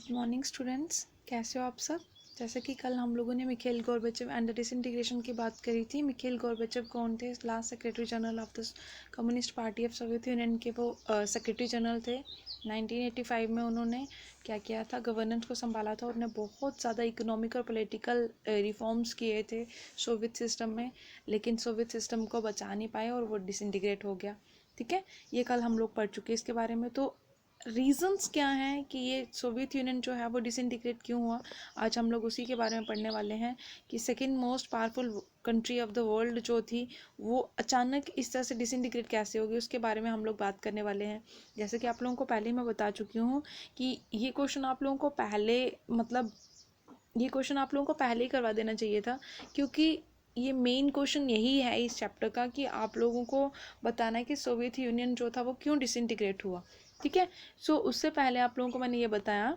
Good morning students, कैसे हो आप सब। जैसे कि कल हम लोगों ने मिखेल गोर्बेचेव एंड द डिसइंटीग्रेशन की बात करी थी। मिखेल गोर्बेचेव कौन थे? Last secretary general of the communist party of Soviet union के वो सेक्रेटरी जनरल थे। 1985 में उन्होंने क्या किया था, गवर्नेंस को संभाला था और उन्होंने बहुत ज़्यादा इकोनॉमिक और पॉलिटिकल रिफॉर्म्स किए थे सोवियत सिस्टम में, लेकिन सोवियत सिस्टम को बचा नहीं पाए और वो डिसइंटीग्रेट हो गया। ठीक है, ये कल हम लोग पढ़ चुके हैं इसके बारे में। तो रीजंस क्या हैं कि ये सोवियत यूनियन जो है वो डिसइंटीग्रेट क्यों हुआ, आज हम लोग उसी के बारे में पढ़ने वाले हैं कि second most powerful country of the world जो थी वो अचानक इस तरह से डिसइंटीग्रेट कैसे होगी, उसके बारे में हम लोग बात करने वाले हैं। जैसे कि आप लोगों को पहले ही मैं बता चुकी हूँ कि ये क्वेश्चन आप लोगों को पहले ये क्वेश्चन आप लोगों को पहले ही करवा देना चाहिए था, क्योंकि ये मेन क्वेश्चन यही है इस चैप्टर का कि आप लोगों को बताना है कि सोवियत यूनियन जो था वो क्यों डिसइंटीग्रेट हुआ। ठीक है, सो उससे पहले आप लोगों को मैंने ये बताया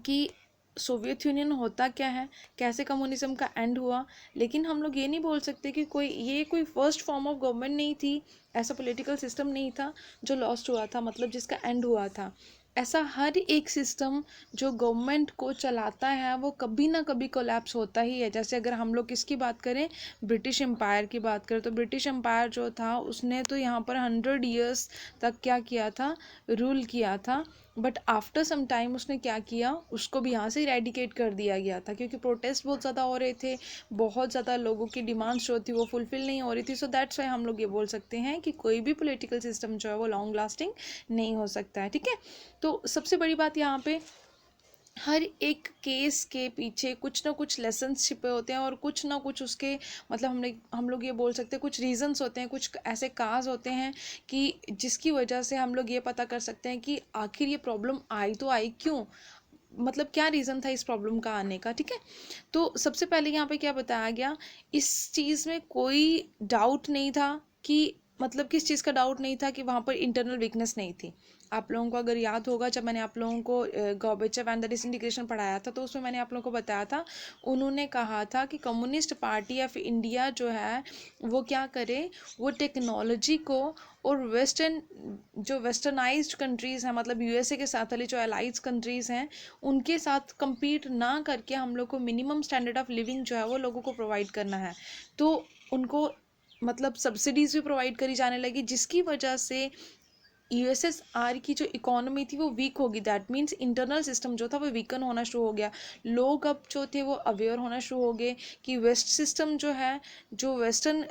कि सोवियत यूनियन होता क्या है, कैसे कम्युनिज्म का एंड हुआ। लेकिन हम लोग ये नहीं बोल सकते कि कोई फर्स्ट फॉर्म ऑफ गवर्नमेंट नहीं थी, ऐसा पॉलिटिकल सिस्टम नहीं था जो लॉस्ट हुआ था, मतलब जिसका एंड हुआ था। ऐसा हर एक सिस्टम जो गवर्नमेंट को चलाता है वो कभी ना कभी कोलैप्स होता ही है। जैसे अगर हम लोग किसकी बात करें, ब्रिटिश एम्पायर की बात करें, तो ब्रिटिश एम्पायर जो था उसने तो यहाँ पर 100 ईयर्स तक क्या किया था, रूल किया था। बट आफ्टर सम टाइम उसने क्या किया, उसको भी यहाँ से इरेडिकेट कर दिया गया था, क्योंकि प्रोटेस्ट बहुत ज़्यादा हो रहे थे, बहुत ज़्यादा लोगों की डिमांड्स जो थी वो फुलफिल नहीं हो रही थी। सो दैट्स वाई हम लोग ये बोल सकते हैं कि कोई भी पॉलिटिकल सिस्टम जो है वो लॉन्ग लास्टिंग नहीं हो सकता है। ठीक है, तो सबसे बड़ी बात यहाँ पे, हर एक केस के पीछे कुछ ना कुछ लेसन्स छिपे होते हैं और कुछ ना कुछ उसके मतलब हम लोग ये बोल सकते हैं कुछ रीजंस होते हैं, कुछ ऐसे काज होते हैं कि जिसकी वजह से हम लोग ये पता कर सकते हैं कि आखिर ये प्रॉब्लम आई तो आई क्यों, मतलब क्या रीज़न था इस प्रॉब्लम का आने का। ठीक है, तो सबसे पहले यहाँ पे क्या बताया गया, इस चीज़ में कोई डाउट नहीं था कि मतलब किस चीज़ का डाउट नहीं था कि वहाँ पर इंटरनल वीकनेस नहीं थी। आप लोगों को अगर याद होगा, जब मैंने आप लोगों को गोर्बेचेव एंड द डिसइंटीग्रेशन पढ़ाया था तो उसमें मैंने आप लोगों को बताया था, उन्होंने कहा था कि कम्युनिस्ट पार्टी ऑफ इंडिया जो है वो क्या करे, वो टेक्नोलॉजी को और जो वेस्टर्नाइज्ड कंट्रीज़ हैं, मतलब यूएसए के साथ वाली जो अलाइज कंट्रीज़ हैं उनके साथ compete ना करके हम लोग को मिनिमम स्टैंडर्ड ऑफ लिविंग जो है वो लोगों को प्रोवाइड करना है। तो उनको मतलब सब्सिडीज़ भी प्रोवाइड करी जाने लगी, जिसकी वजह से यूएसएसआर की जो इकोनॉमी थी वो वीक होगी। दैट मीन्स इंटरनल सिस्टम जो था वो वीकन होना शुरू हो गया। लोग अब जो थे वो अवेयर होना शुरू हो गए कि वेस्ट सिस्टम जो है, जो वेस्टर्न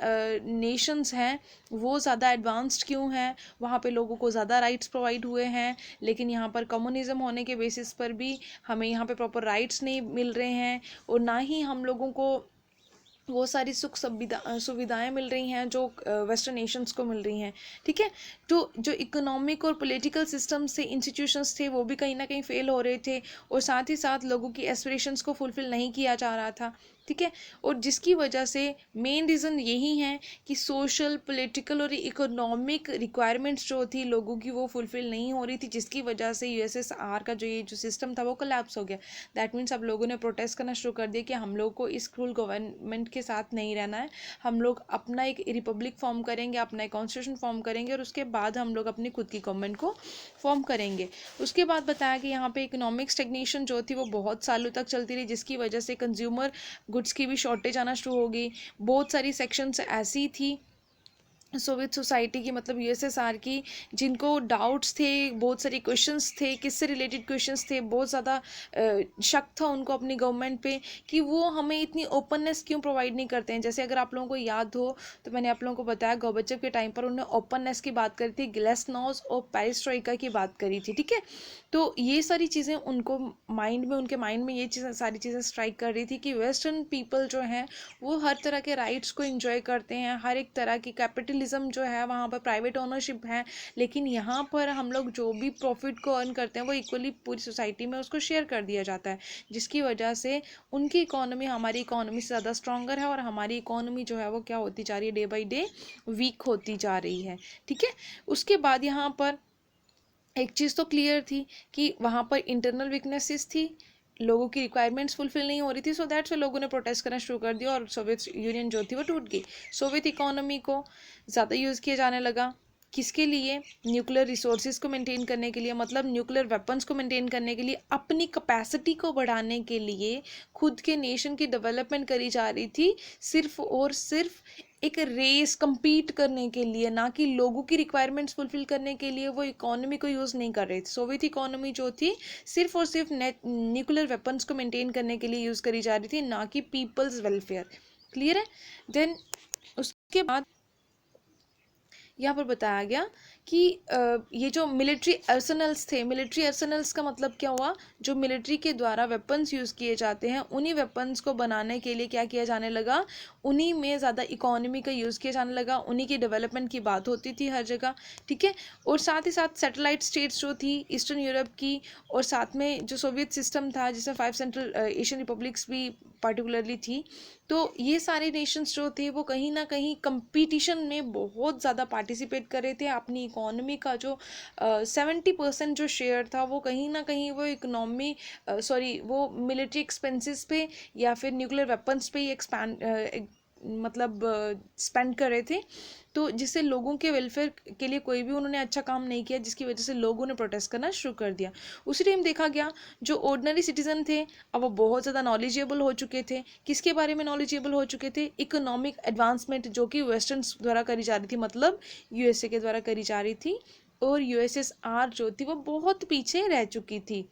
नेशंस हैं वो ज़्यादा एडवांस्ड क्यों हैं, वहाँ पे लोगों को ज़्यादा राइट्स प्रोवाइड हुए हैं, लेकिन यहाँ पर कम्युनिज्म होने के बेसिस पर भी हमें यहाँ पे प्रॉपर राइट्स नहीं मिल रहे हैं, और ना ही हम लोगों को वो सारी सुविधाएं मिल रही हैं जो वेस्टर्न नेशंस को मिल रही हैं। ठीक है, तो जो इकोनॉमिक और पॉलिटिकल सिस्टम से इंस्टीट्यूशंस थे वो भी कहीं ना कहीं फेल हो रहे थे, और साथ ही साथ लोगों की एस्पिरेशंस को फुलफिल नहीं किया जा रहा था। ठीक है, और जिसकी वजह से मेन रीज़न यही है कि सोशल पॉलिटिकल और इकोनॉमिक रिक्वायरमेंट्स जो थी लोगों की वो फुलफिल नहीं हो रही थी, जिसकी वजह से यूएसएसआर का जो सिस्टम था वो कोलैप्स हो गया। दैट मीन्स अब लोगों ने प्रोटेस्ट करना शुरू कर दिया कि हम लोग को इस क्रूल गवर्नमेंट के साथ नहीं रहना है, हम लोग अपना एक रिपब्लिक फॉर्म करेंगे, अपना एक कॉन्स्टिट्यूशन फॉर्म करेंगे, और उसके बाद हम लोग अपनी खुद की गवर्नमेंट को फॉर्म करेंगे। उसके बाद बताया कि यहाँ पे इकोनॉमिक स्टेग्नेशन जो थी वो बहुत सालों तक चलती रही, जिसकी वजह से कंज्यूमर गुड्स की भी शॉर्टेज आना शुरू हो गई। बहुत सारी सेक्शंस ऐसी थी सोवियत सोसाइटी की, मतलब यूएसएसआर की, जिनको डाउट्स थे, बहुत सारे क्वेश्चंस थे, किससे रिलेटेड क्वेश्चंस थे, बहुत ज़्यादा शक था उनको अपनी गवर्नमेंट पे कि वो हमें इतनी ओपननेस क्यों प्रोवाइड नहीं करते हैं। जैसे अगर आप लोगों को याद हो तो मैंने आप लोगों को बताया गोर्बेचेव के टाइम पर उन्होंने ओपननेस की बात करी थी, ग्लेसनोस्ट और पेरिस्ट्रोइका की बात करी थी। ठीक है, तो ये सारी चीज़ें उनके माइंड में ये चीज़ें सारी चीज़ें स्ट्राइक कर रही थी कि वेस्टर्न पीपल जो हैं वो हर तरह के राइट्स को एंजॉय करते हैं, हर एक तरह की कैपिटलिज्म जो है वहाँ पर प्राइवेट ओनरशिप है, लेकिन यहाँ पर हम लोग जो भी प्रॉफिट को अर्न करते हैं वो इक्वली पूरी सोसाइटी में उसको शेयर कर दिया जाता है, जिसकी वजह से उनकी इकोनॉमी हमारी इकोनॉमी से ज़्यादा स्ट्रॉन्गर है, और हमारी इकोनॉमी जो है वो क्या होती जा रही है, डे बाई डे वीक होती जा रही है। ठीक है, उसके बाद यहाँ पर एक चीज़ तो क्लियर थी कि वहाँ पर इंटरनल वीकनेसेस थी, लोगों की रिक्वायरमेंट्स फुलफिल नहीं हो रही थी, सो दैट्स लोगों ने प्रोटेस्ट करना शुरू कर दिया और सोवियत यूनियन जो थी वो टूट गई। सोवियत इकोनॉमी को ज़्यादा यूज़ किया जाने लगा, किसके लिए? न्यूक्लियर रिसोर्सेज को मेंटेन करने के लिए, मतलब न्यूक्लियर वेपन्स को मेंटेन करने के लिए, अपनी कैपेसिटी को बढ़ाने के लिए खुद के नेशन की डेवलपमेंट करी जा रही थी, सिर्फ और सिर्फ एक रेस compete करने के लिए, ना कि लोगों की रिक्वायरमेंट्स फुलफिल करने के लिए वो इकोनॉमी को यूज़ नहीं कर रहे थे। सोवियत इकोनॉमी जो थी सिर्फ और सिर्फ न्यूक्लियर वेपन्स को मेंटेन करने के लिए यूज़ करी जा रही थी, ना कि पीपल्स वेलफेयर। क्लियर है? देन उसके बाद यहाँ पर बताया गया कि ये जो मिलिट्री अर्सनल्स थे, मिलिट्री अर्सनल्स का मतलब क्या हुआ? जो मिलिट्री के द्वारा वेपन्स यूज़ किए जाते हैं, उन्हीं वेपन्स को बनाने के लिए क्या किया जाने लगा? उन्हीं में ज़्यादा इकोनॉमी का यूज़ किया जाने लगा, उन्हीं की डेवलपमेंट की बात होती थी हर जगह। ठीक है? और साथ ही साथ सैटेलाइट स्टेट्स जो थी ईस्टर्न यूरोप की, और साथ में जो सोवियत सिस्टम था जिसमें 5 सेंट्रल एशियन रिपब्लिक्स भी पार्टिकुलरली थी, तो ये सारे नेशंस जो थे वो कहीं ना कहीं कंपटीशन में बहुत ज़्यादा पार्टिसिपेट कर रहे थे। अपनी इकोनॉमी का जो 70% जो शेयर था वो कहीं ना कहीं वो इकोनॉमी वो मिलिट्री एक्सपेंसेस पे या फिर न्यूक्लियर वेपन्स पे ही मतलब स्पेंड कर रहे थे। तो जिससे लोगों के वेलफेयर के लिए कोई भी उन्होंने अच्छा काम नहीं किया, जिसकी वजह से लोगों ने प्रोटेस्ट करना शुरू कर दिया। उसी टाइम देखा गया जो ऑर्डिनरी सिटीजन थे अब वो बहुत ज़्यादा नॉलेजेबल हो चुके थे। किसके बारे में नॉलेजेबल हो चुके थे? इकोनॉमिक एडवांसमेंट जो कि वेस्टर्न द्वारा करी जा रही थी, मतलब यूएसए के द्वारा करी जा रही थी, और यूएसएसआर जो थी वो बहुत पीछे रह चुकी थी।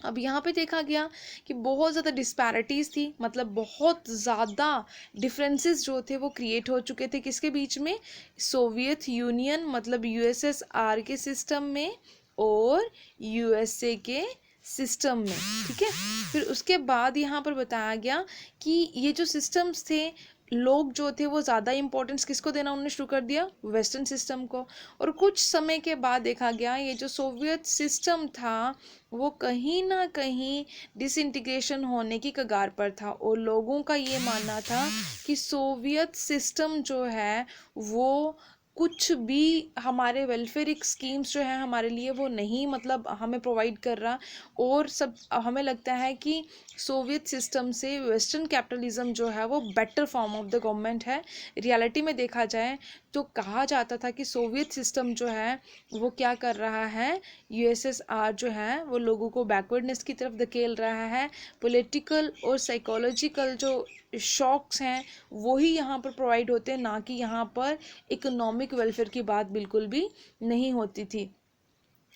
अब यहाँ पे देखा गया कि बहुत ज़्यादा डिस्पैरिटीज़ थी, मतलब बहुत ज़्यादा डिफरेंसेस जो थे वो क्रिएट हो चुके थे। किसके बीच में? सोवियत यूनियन मतलब यूएसएसआर के सिस्टम में और यूएसए के सिस्टम में। ठीक है? फिर उसके बाद यहाँ पर बताया गया कि ये जो सिस्टम्स थे, लोग जो थे वो ज़्यादा इंपॉर्टेंस किसको देना उन्होंने शुरू कर दिया? वेस्टर्न सिस्टम को। और कुछ समय के बाद देखा गया ये जो सोवियत सिस्टम था वो कहीं ना कहीं डिसइंटीग्रेशन होने की कगार पर था, और लोगों का ये मानना था कि सोवियत सिस्टम जो है वो कुछ भी हमारे वेलफेयर स्कीम्स जो है हमारे लिए वो नहीं, मतलब हमें प्रोवाइड कर रहा। और सब हमें लगता है कि सोवियत सिस्टम से वेस्टर्न कैपिटलिज्म जो है वो better form of the government है। रियलिटी में देखा जाए तो कहा जाता था कि सोवियत सिस्टम जो है वो क्या कर रहा है, यूएसएसआर जो है वो लोगों को बैकवर्डनेस की तरफ धकेल रहा है। पॉलिटिकल और साइकोलॉजिकल जो शॉक्स हैं वही यहाँ पर प्रोवाइड होते हैं, ना कि यहाँ पर इकोनॉमिक वेलफेयर की बात बिल्कुल भी नहीं होती थी।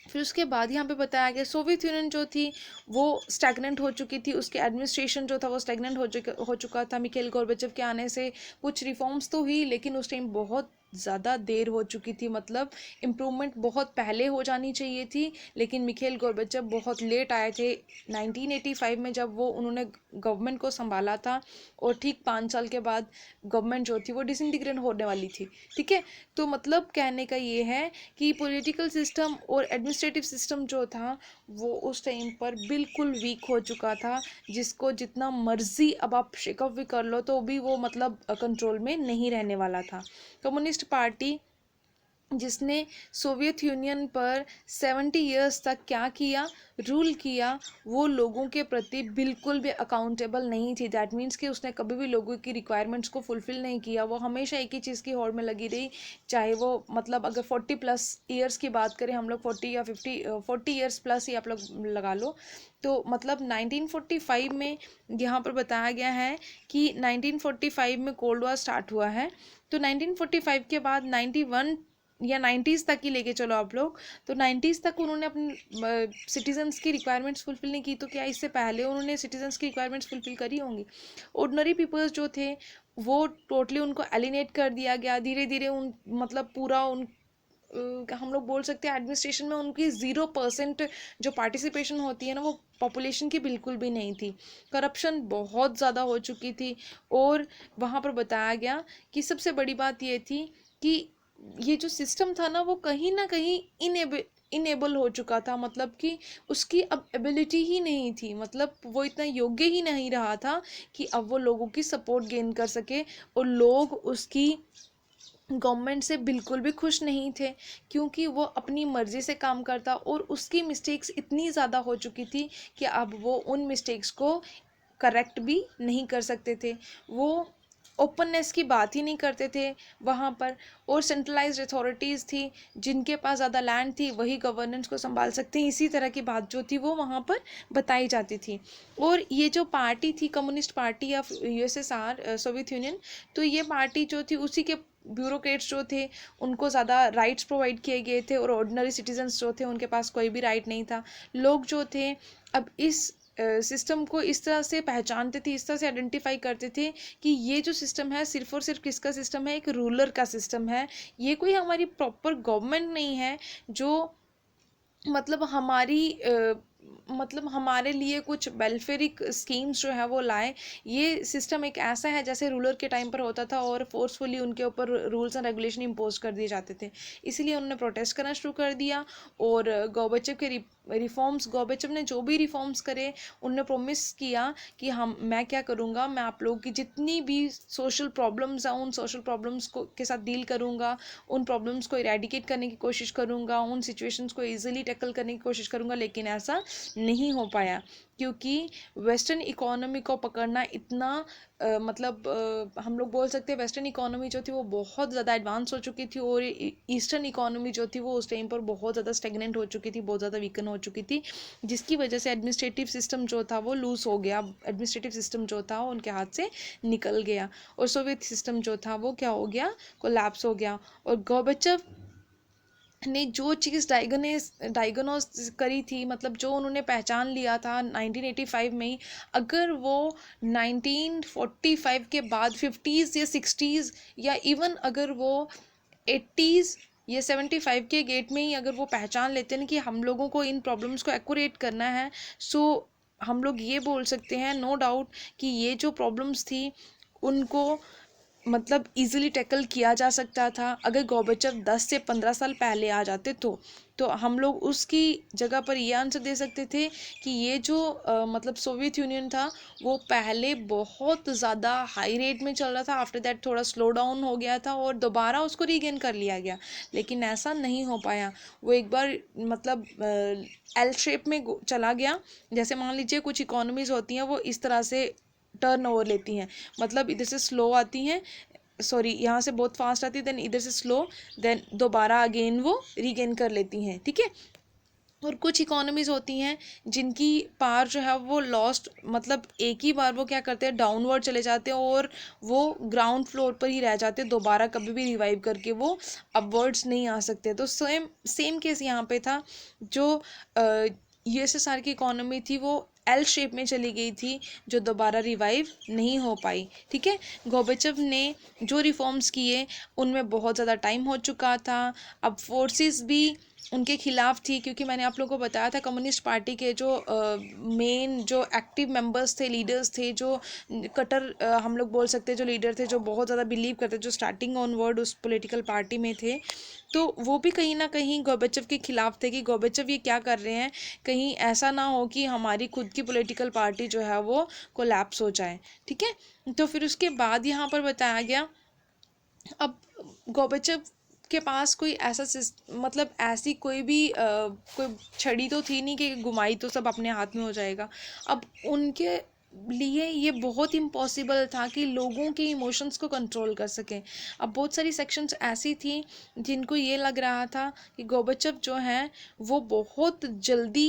फिर उसके बाद यहाँ पे बताया गया सोवियत यूनियन जो थी वो स्टैग्नेंट हो चुकी थी, उसके एडमिनिस्ट्रेशन जो था वो स्टैग्नेंट हो चुका था। मिखेल गोर्बाचेव के आने से कुछ रिफॉर्म्स तो हुई, लेकिन उस टाइम बहुत ज़्यादा देर हो चुकी थी, मतलब इम्प्रूवमेंट बहुत पहले हो जानी चाहिए थी, लेकिन मिखेल गोर्बाचेव बहुत लेट आए थे। 1985 में जब वो उन्होंने गवर्नमेंट को संभाला था, और ठीक 5 साल के बाद गवर्नमेंट जो थी वो डिसइंटीग्रेट होने वाली थी। ठीक है? तो मतलब कहने का ये है कि पॉलिटिकल सिस्टम और एडमिनिस्ट्रेटिव सिस्टम जो था वो उस टाइम पर बिल्कुल वीक हो चुका था, जिसको जितना मर्जी अब आप शेकअप भी कर लो तो भी वो मतलब कंट्रोल में नहीं रहने वाला था। कम्युनिस्ट पार्टी जिसने सोवियत यूनियन पर 70 इयर्स तक क्या किया, रूल किया, वो लोगों के प्रति बिल्कुल भी अकाउंटेबल नहीं थी। दैट मीन्स कि उसने कभी भी लोगों की रिक्वायरमेंट्स को फुलफिल नहीं किया, वो हमेशा एक ही चीज़ की होड़ में लगी रही। चाहे वो मतलब अगर 40+ ईयर्स की बात करें हम लोग, 40 या 40 ईयर्स प्लस ही आप लोग लगा लो, तो मतलब 1945 में यहाँ पर बताया गया है कि 1945 में कोल्ड वॉर स्टार्ट हुआ है। तो 1945 के बाद 91 या 90s तक ही लेके चलो आप लोग, तो 90s तक उन्होंने अपने सिटीजन्स की रिक्वायरमेंट्स फुलफिल नहीं की, तो क्या इससे पहले उन्होंने सिटीजन्स की रिक्वायरमेंट्स फुलफिल करी होंगी? ऑर्डिनरी पीपल्स जो थे वो टोटली उनको एलिनेट कर दिया गया धीरे धीरे। उन मतलब पूरा उन हम लोग बोल सकते हैं एडमिनिस्ट्रेशन में उनकी 0% जो पार्टिसिपेशन होती है ना वो पॉपुलेशन की बिल्कुल भी नहीं थी। करप्शन बहुत ज़्यादा हो चुकी थी, और वहाँ पर बताया गया कि सबसे बड़ी बात ये थी कि ये जो सिस्टम था ना वो कहीं ना कहीं इनेबल हो चुका था, मतलब कि उसकी अब एबिलिटी ही नहीं थी, मतलब वो इतना योग्य ही नहीं रहा था कि अब वो लोगों की सपोर्ट गेन कर सके। और लोग उसकी गवर्नमेंट से बिल्कुल भी खुश नहीं थे, क्योंकि वो अपनी मर्ज़ी से काम करता, और उसकी मिस्टेक्स इतनी ज़्यादा हो चुकी थी कि अब वो उन मिस्टेक्स को करेक्ट भी नहीं कर सकते थे। वो ओपननेस की बात ही नहीं करते थे वहाँ पर, और सेंट्रलाइज्ड अथॉरिटीज़ थी, जिनके पास ज़्यादा लैंड थी वही गवर्नेंस को संभाल सकते हैं, इसी तरह की बात जो थी वो वहाँ पर बताई जाती थी। और ये जो पार्टी थी communist party of USSR, Soviet union, तो ये पार्टी जो थी उसी के ब्यूरोक्रेट्स जो थे उनको ज़्यादा राइट्स प्रोवाइड किए गए थे, और ऑर्डिनरी सिटीजन्स जो थे उनके पास कोई भी राइट नहीं था। लोग जो थे अब इस सिस्टम को इस तरह से पहचानते थे, इस तरह से आइडेंटिफाई करते थे कि ये जो सिस्टम है सिर्फ और सिर्फ किसका सिस्टम है, एक रूलर का सिस्टम है, ये कोई हमारी प्रॉपर गवर्नमेंट नहीं है जो मतलब मतलब हमारे लिए कुछ वेलफेयरिक स्कीम्स जो है वो लाए। ये सिस्टम एक ऐसा है जैसे रूलर के टाइम पर होता था और फोर्सफुली उनके ऊपर रूल्स एंड रेगुलेशन इम्पोज कर दिए जाते थे। इसीलिए उन्होंने प्रोटेस्ट करना शुरू कर दिया, और गोर्बाचेव के रिफॉर्म्स, गोर्बाचेव ने जो भी रिफॉर्म्स करे उनने प्रोमिस किया कि मैं क्या करूँगा, मैं आप लोगों की जितनी भी सोशल प्रॉब्लम्स हैं उन सोशल प्रॉब्लम्स को के साथ डील करूँगा, उन प्रॉब्लम्स को इरेडिकेट करने की कोशिश करूँगा, उन सिचुएशंस को ईजिली टैकल करने की कोशिश करूँगा। लेकिन ऐसा नहीं हो पाया, क्योंकि वेस्टर्न इकोनॉमी को पकड़ना इतना हम लोग बोल सकते हैं वेस्टर्न इकोनॉमी जो थी वो बहुत ज़्यादा एडवांस हो चुकी थी, और ईस्टर्न इकोनॉमी जो थी वो उस टाइम पर बहुत ज़्यादा स्टेगनेंट हो चुकी थी, बहुत ज़्यादा वीकन हो चुकी थी, जिसकी वजह से एडमिनिस्ट्रेटिव सिस्टम जो था वो लूज हो गया, एडमिनिस्ट्रेटिव सिस्टम जो था उनके हाथ से निकल गया, और सोवियत सिस्टम जो था वो क्या हो गया, कोलैप्स हो गया। और गोर्बाचेव ने जो चीज़ डायग्नोस करी थी, मतलब जो उन्होंने पहचान लिया था 1985 में ही, अगर वो 1945 के बाद 50s या 60s या इवन अगर वो 80s या 75 के गेट में ही अगर वो पहचान लेते हैं कि हम लोगों को इन प्रॉब्लम्स को एक्यूरेट करना है, सो हम लोग ये बोल सकते हैं नो डाउट कि ये जो प्रॉब्लम्स थी उनको मतलब इजीली टैकल किया जा सकता था। अगर गोर्बाचेव 10 से 15 साल पहले आ जाते तो हम लोग उसकी जगह पर ये आंसर दे सकते थे कि ये जो मतलब सोवियत यूनियन था वो पहले बहुत ज़्यादा हाई रेट में चल रहा था, आफ्टर दैट थोड़ा स्लो डाउन हो गया था और दोबारा उसको रीगेन कर लिया गया, लेकिन ऐसा नहीं हो पाया। वो एक बार मतलब एल शेप में चला गया। जैसे मान लीजिए कुछ इकोनॉमीज होती हैं वो इस तरह से टर्न ओवर लेती हैं, मतलब इधर से स्लो आती हैं, सॉरी यहाँ से बहुत फास्ट आती है, देन इधर से स्लो, देन दोबारा अगेन वो रीगेन कर लेती हैं, ठीक है। और कुछ इकोनॉमीज होती हैं जिनकी पावर जो है वो लॉस्ट, मतलब एक ही बार वो क्या करते हैं डाउनवर्ड चले जाते हैं और वो ग्राउंड फ्लोर पर ही रह जाते हैं, दोबारा कभी भी रिवाइव करके वो अपवर्ड्स नहीं आ सकते। तो सेम सेम केस यहाँ पे था। जो यूएसएसआर की इकोनॉमी थी वो एल शेप में चली गई थी, जो दोबारा रिवाइव नहीं हो पाई, ठीक है। गोर्बाचेव ने जो रिफॉर्म्स किए उनमें बहुत ज़्यादा टाइम हो चुका था। अब फोर्सेस भी उनके खिलाफ थी, क्योंकि मैंने आप लोगों को बताया था कम्युनिस्ट पार्टी के जो मेन जो एक्टिव मेंबर्स थे, लीडर्स थे, जो कटर हम लोग बोल सकते हैं जो लीडर थे, जो बहुत ज़्यादा बिलीव करते, जो स्टार्टिंग ऑनवर्ड उस पॉलिटिकल पार्टी में थे, तो वो भी कहीं ना कहीं गोर्बाचेव के खिलाफ थे कि गोर्बाचेव ये क्या कर रहे हैं, कहीं ऐसा ना हो कि हमारी खुद की पॉलिटिकल पार्टी जो है वो कोलैप्स हो जाए, ठीक है। तो फिर उसके बाद यहाँ पर बताया गया, अब गोर्बाचेव के पास कोई ऐसा मतलब ऐसी कोई भी कोई छड़ी तो थी नहीं कि घुमाई तो सब अपने हाथ में हो जाएगा। अब उनके लिए ये बहुत इम्पॉसिबल था कि लोगों के इमोशंस को कंट्रोल कर सकें। अब बहुत सारी सेक्शंस ऐसी थी जिनको ये लग रहा था कि गोर्बाचेव जो हैं वो बहुत जल्दी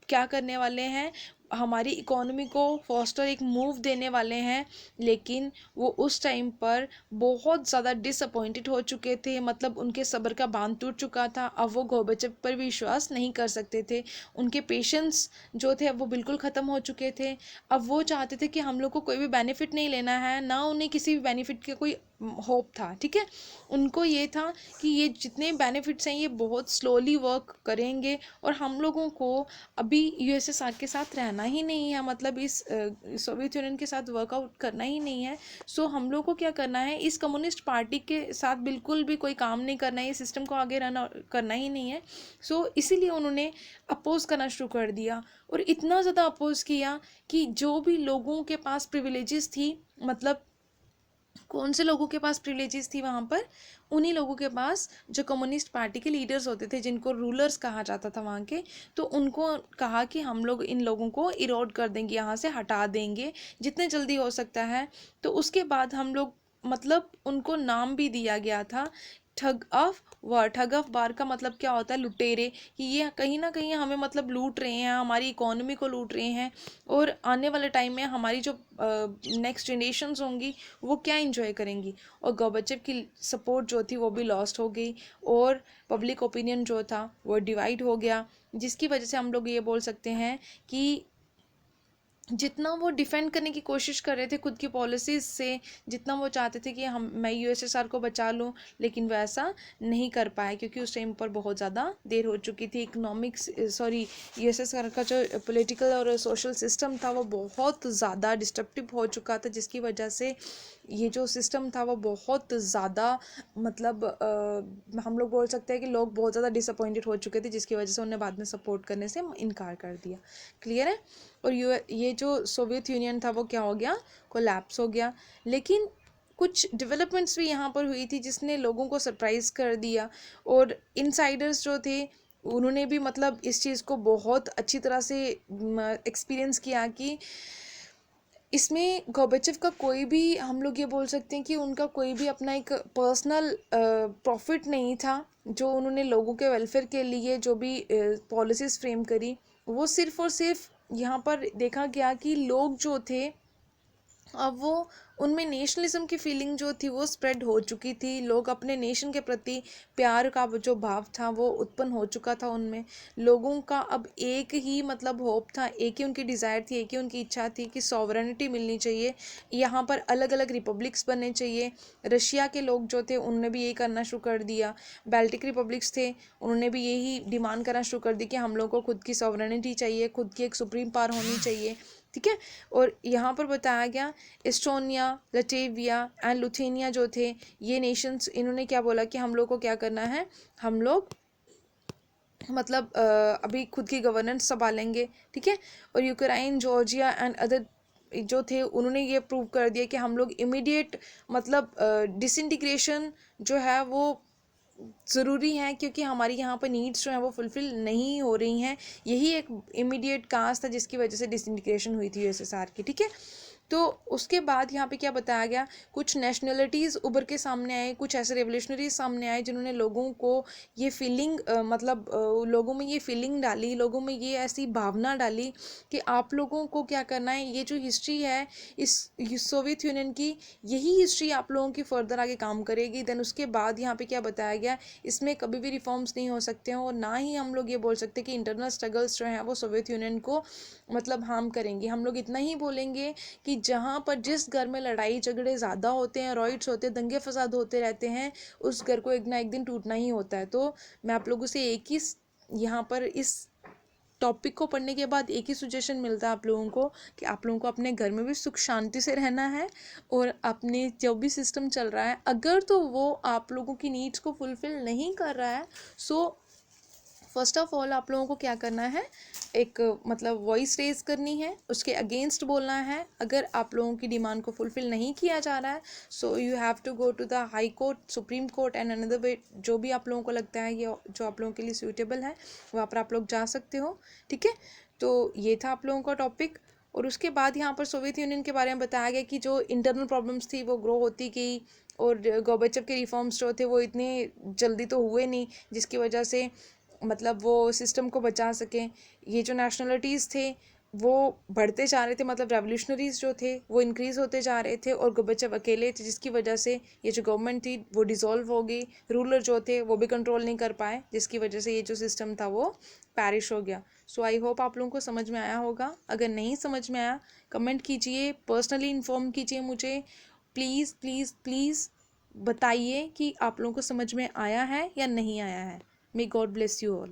क्या करने वाले हैं, हमारी इकोनॉमी को फॉस्टर एक मूव देने वाले हैं, लेकिन वो उस टाइम पर बहुत ज़्यादा डिसअपॉइंटेड हो चुके थे, मतलब उनके सब्र का बांध टूट चुका था। अब वो गोर्बाचेव पर विश्वास नहीं कर सकते थे, उनके पेशेंस जो थे वो बिल्कुल ख़त्म हो चुके थे। अब वो चाहते थे कि हम लोग को कोई भी बेनिफिट नहीं लेना है, ना उन्हें किसी भी बेनिफिट का कोई होप था, ठीक है। उनको ये था कि ये जितने बेनिफिट्स हैं ये बहुत स्लोली वर्क करेंगे और हम लोगों को अभी यूएसएसआर के साथ रहना ही नहीं है, मतलब इस सोवियत यूनियन के साथ वर्कआउट करना ही नहीं है। सो हम लोग को क्या करना है, इस कम्युनिस्ट पार्टी के साथ बिल्कुल भी कोई काम नहीं करना है, ये सिस्टम को आगे रहना करना ही नहीं है। सो इसीलिए उन्होंने अपोज करना शुरू कर दिया, और इतना ज़्यादा अपोज किया कि जो भी लोगों के पास प्रिविलेजेस थी, मतलब कौन से लोगों के पास प्रिविलेजेस थी वहाँ पर? उन्हीं लोगों के पास जो कम्युनिस्ट पार्टी के लीडर्स होते थे, जिनको रूलर्स कहा जाता था वहाँ के। तो उनको कहा कि हम लोग इन लोगों को इरोड कर देंगे, यहाँ से हटा देंगे जितने जल्दी हो सकता है। तो उसके बाद हम लोग, मतलब उनको नाम भी दिया गया था ठग ऑफ वार। ठग ऑफ वार का मतलब क्या होता है? लुटेरे, कि ये कहीं ना कहीं हमें मतलब लूट रहे हैं, हमारी इकोनॉमी को लूट रहे हैं, और आने वाले टाइम में हमारी जो नेक्स्ट जनरेशन्स होंगी वो क्या इंजॉय करेंगी। और गोर्बाचेव की सपोर्ट जो थी वो भी लॉस्ट हो गई, और पब्लिक ओपिनियन जो था वो डिवाइड हो गया, जिसकी वजह से हम लोग ये बोल सकते हैं कि जितना वो डिफेंड करने की कोशिश कर रहे थे खुद की पॉलिसीज़ से, जितना वो चाहते थे कि मैं यूएसएसआर को बचा लूँ, लेकिन वो ऐसा नहीं कर पाए, क्योंकि उस टाइम पर बहुत ज़्यादा देर हो चुकी थी। यूएसएसआर का जो पॉलिटिकल और सोशल सिस्टम था वो बहुत ज़्यादा डिस्ट्रप्टिव हो चुका था, जिसकी वजह से ये जो सिस्टम था वो बहुत ज़्यादा, मतलब हम लोग बोल सकते हैं कि लोग बहुत ज़्यादा डिसअपॉइंटेड हो चुके थे, जिसकी वजह से उन्हें बाद में सपोर्ट करने से इनकार कर दिया। क्लियर है? और ये जो सोवियत यूनियन था वो क्या हो गया? कोलैप्स हो गया। लेकिन कुछ डेवलपमेंट्स भी यहाँ पर हुई थी जिसने लोगों को सरप्राइज़ कर दिया, और इनसाइडर्स जो थे उन्होंने भी मतलब इस चीज़ को बहुत अच्छी तरह से एक्सपीरियंस किया कि इसमें गोर्बाचेव का कोई भी, हम लोग ये बोल सकते हैं कि उनका कोई भी अपना एक पर्सनल प्रॉफिट नहीं था। जो उन्होंने लोगों के वेलफेयर के लिए जो भी पॉलिसीज़ फ्रेम करी, वो सिर्फ़ और सिर्फ यहाँ पर देखा गया कि लोग जो थे, अब वो उनमें नेशनलिज्म की फीलिंग जो थी वो स्प्रेड हो चुकी थी। लोग अपने नेशन के प्रति प्यार का जो भाव था वो उत्पन्न हो चुका था उनमें। लोगों का अब एक ही मतलब होप था, एक ही उनकी डिज़ायर थी, एक ही उनकी इच्छा थी कि सॉवरेनिटी मिलनी चाहिए, यहाँ पर अलग अलग रिपब्लिक्स बनने चाहिए। रशिया के लोग जो थे उन्होंने भी यही करना शुरू कर दिया। बाल्टिक रिपब्लिक्स थे, उन्होंने भी यही डिमांड करना शुरू कर दी कि हम लोग को खुद की सॉवरेनिटी चाहिए, खुद की एक सुप्रीम पावर होनी चाहिए। ठीक है? और यहाँ पर बताया गया एस्टोनिया, लटेविया एंड लुथेनिया जो थे, ये नेशंस, इन्होंने क्या बोला कि हम लोग को क्या करना है, हम लोग मतलब अभी खुद की गवर्नेंस संभालेंगे। ठीक है? और यूक्रेन, जॉर्जिया एंड अदर जो थे उन्होंने ये प्रूव कर दिया कि हम लोग इमीडिएट मतलब डिसइंटीग्रेशन जो है वो ज़रूरी है, क्योंकि हमारी यहाँ पर नीड्स जो हैं वो फुलफ़िल नहीं हो रही हैं। यही एक इमीडिएट काज था जिसकी वजह से डिसइंटीग्रेशन हुई थी यूएसएसआर की। ठीक है? तो उसके बाद यहाँ पे क्या बताया गया, कुछ नेशनलिटीज़ उभर के सामने आए, कुछ ऐसे रेवोल्यूशनरीज सामने आए जिन्होंने लोगों को ये फीलिंग लोगों में ये फीलिंग डाली, लोगों में ये ऐसी भावना डाली कि आप लोगों को क्या करना है, ये जो हिस्ट्री है इस सोवियत यूनियन की, यही हिस्ट्री आप लोगों की फर्दर आगे काम करेगी। देन उसके बाद यहाँ पे क्या बताया गया, इसमें कभी भी रिफॉर्म्स नहीं हो सकते हैं, और ना ही हम लोग ये बोल सकते कि इंटरनल स्ट्रगल्स जो हैं वो सोवियत यूनियन को मतलब हार्म करेंगे। हम लोग इतना ही बोलेंगे कि जहाँ पर जिस घर में लड़ाई झगड़े ज़्यादा होते हैं, रॉइट्स होते हैं, दंगे फसाद होते रहते हैं, उस घर को एक ना एक दिन टूटना ही होता है। तो मैं आप लोगों से एक ही यहाँ पर इस टॉपिक को पढ़ने के बाद एक ही सजेशन मिलता है आप लोगों को, कि आप लोगों को अपने घर में भी सुख शांति से रहना है, और अपने जो भी सिस्टम चल रहा है अगर तो वो आप लोगों की नीड्स को फुलफ़िल नहीं कर रहा है, सो फर्स्ट ऑफ ऑल आप लोगों को क्या करना है, एक मतलब वॉइस रेज करनी है, उसके अगेंस्ट बोलना है। अगर आप लोगों की डिमांड को फुलफ़िल नहीं किया जा रहा है, so you have to go to the high court, supreme court and another way, जो भी आप लोगों को लगता है ये जो आप लोगों के लिए सूटेबल है वहाँ पर आप लोग जा सकते हो। ठीक है? तो ये था आप लोगों का टॉपिक। और उसके बाद यहाँ पर सोवियत यूनियन के बारे में बताया गया कि जो इंटरनल प्रॉब्लम्स थी वो ग्रो होती गई, और गोर्बाचेव के रिफॉर्म्स जो थे वो इतने जल्दी तो हुए नहीं, जिसकी वजह से मतलब वो सिस्टम को बचा सकें। ये जो नेशनलिटीज़ थे वो बढ़ते जा रहे थे, मतलब रेवोल्यूशनरीज जो थे वो इंक्रीज़ होते जा रहे थे, और गोर्बाचेव अकेले थे, जिसकी वजह से ये जो गवर्नमेंट थी वो डिज़ोल्व हो गई। रूलर जो थे वो भी कंट्रोल नहीं कर पाए, जिसकी वजह से ये जो सिस्टम था वो पैरिश हो गया। सो आई होप आप लोगों को समझ में आया होगा। अगर नहीं समझ में आया कमेंट कीजिए, पर्सनली इन्फॉर्म कीजिए मुझे, प्लीज़ प्लीज़ प्लीज़ बताइए कि आप लोगों को समझ में आया है या नहीं आया है। May God bless you all.